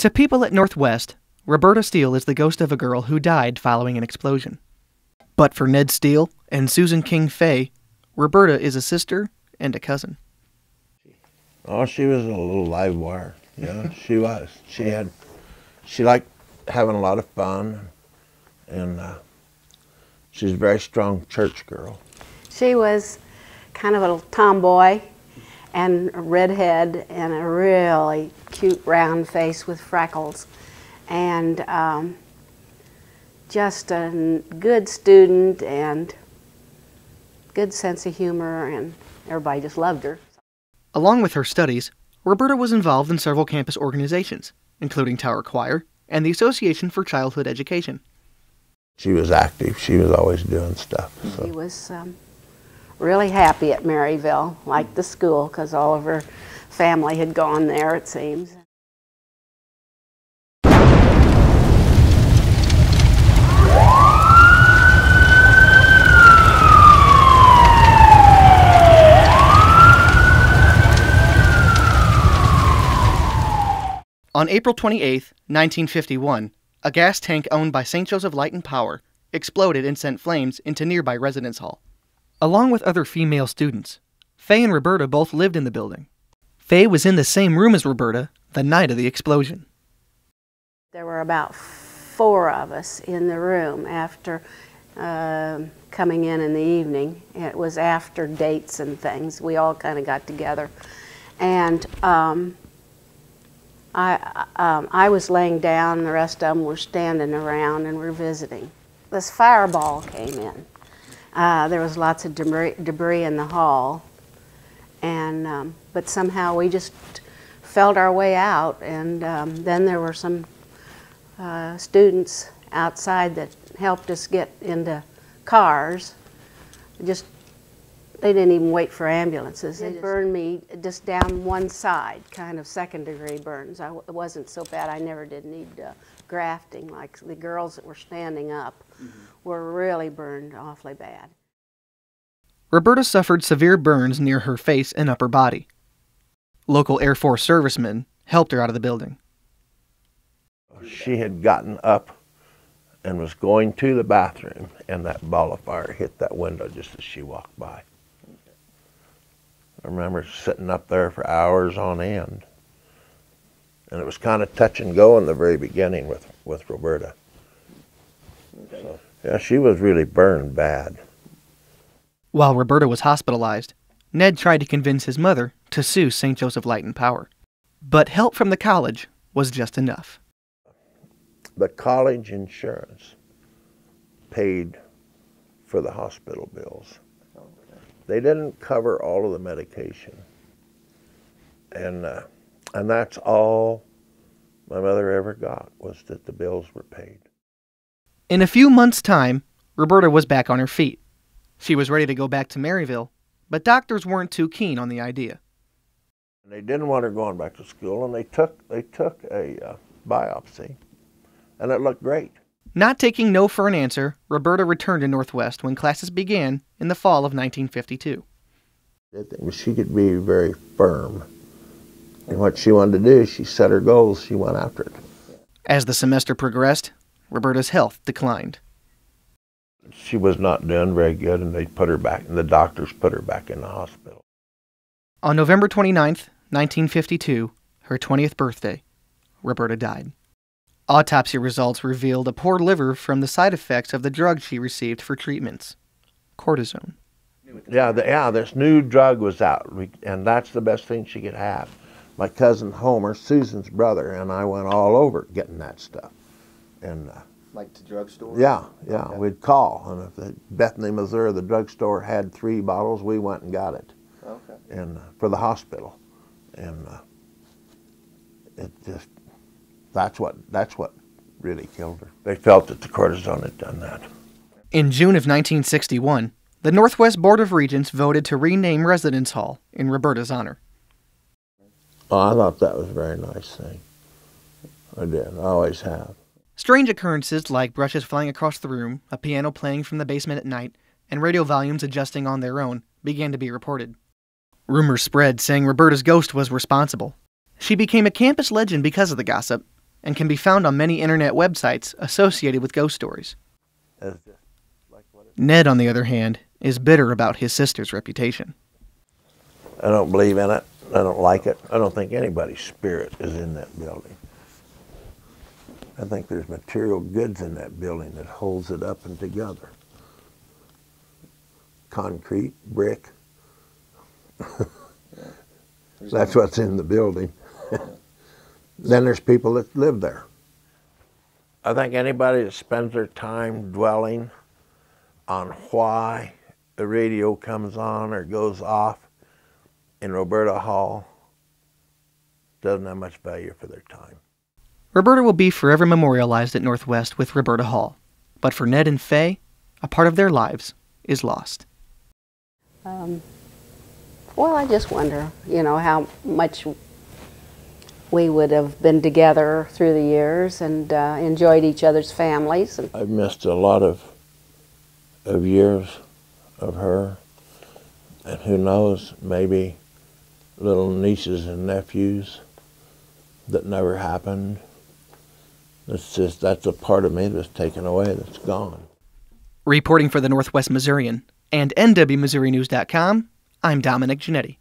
To people at Northwest, Roberta Steel is the ghost of a girl who died following an explosion. But for Ned Steele and Susan King Fay, Roberta is a sister and a cousin. Oh, she was a little live wire. Yeah, she was. She liked having a lot of fun, and she's a very strong church girl. She was kind of a little tomboy and a redhead and a really cute round face with freckles, and just a good student and good sense of humor, and everybody just loved her. Along with her studies, Roberta was involved in several campus organizations, including Tower Choir and the Association for Childhood Education. She was active. She was always doing stuff. So. She was really happy at Maryville, like the school, because all of her family had gone there, it seems. On April 28, 1951, a gas tank owned by St. Joseph Light and Power exploded and sent flames into nearby Residence Hall. Along with other female students, Fay and Roberta both lived in the building. Fay was in the same room as Roberta the night of the explosion. There were about 4 of us in the room after coming in the evening. It was after dates and things. We all kind of got together. And I was laying down, and the rest of them were standing around and were visiting. This fireball came in. There was lots of debris in the hall, and but somehow we just felt our way out, and then there were some students outside that helped us get into cars. They didn't even wait for ambulances. They burned me just down one side, kind of second-degree burns. It wasn't so bad. I never did need grafting. Like the girls that were standing up were really burned awfully bad. Roberta suffered severe burns near her face and upper body. Local Air Force servicemen helped her out of the building. She had gotten up and was going to the bathroom, and that ball of fire hit that window just as she walked by. I remember sitting up there for hours on end. And it was kind of touch and go in the very beginning with Roberta. So, yeah, she was really burned bad. While Roberta was hospitalized, Ned tried to convince his mother to sue St. Joseph Light and Power. But help from the college was just enough. The college insurance paid for the hospital bills. They didn't cover all of the medication, and that's all my mother ever got, was that the bills were paid. In a few months' time, Roberta was back on her feet. She was ready to go back to Maryville, but doctors weren't too keen on the idea. They didn't want her going back to school, and they took a biopsy, and it looked great. Not taking no for an answer, Roberta returned to Northwest when classes began in the fall of 1952. She could be very firm in what she wanted to do. She set her goals, she went after it. As the semester progressed, Roberta's health declined. She was not doing very good, and they put her back, and the doctors put her back in the hospital. On November 29th, 1952, her 20th birthday, Roberta died. Autopsy results revealed a poor liver from the side effects of the drug she received for treatments, cortisone. Yeah, this new drug was out, and that's the best thing she could have. My cousin Homer, Susan's brother, and I went all over getting that stuff. And like to drugstore? Yeah, okay. We'd call, and if the Bethany, Missouri, the drugstore had 3 bottles, we went and got it. Okay. And for the hospital, and it just. That's what really killed her. They felt that the cortisone had done that. In June of 1961, the Northwest Board of Regents voted to rename Residence Hall in Roberta's honor. Oh, I thought that was a very nice thing. I did. I always have. Strange occurrences like brushes flying across the room, a piano playing from the basement at night, and radio volumes adjusting on their own began to be reported. Rumors spread saying Roberta's ghost was responsible. She became a campus legend because of the gossip, and can be found on many internet websites associated with ghost stories. Ned, on the other hand, is bitter about his sister's reputation. I don't believe in it. I don't like it. I don't think anybody's spirit is in that building. I think there's material goods in that building that holds it up and together. Concrete, brick. That's what's in the building. Then there's people that live there. I think anybody that spends their time dwelling on why the radio comes on or goes off in Roberta Hall doesn't have much value for their time. Roberta will be forever memorialized at Northwest with Roberta Hall, but for Ned and Faye, a part of their lives is lost. Well, I just wonder, how much we would have been together through the years and enjoyed each other's families. I've missed a lot of years of her, and who knows, maybe little nieces and nephews that never happened. That's a part of me that's taken away, that's gone. Reporting for the Northwest Missourian and NWMSUnews.com, I'm Dominic Giannetti.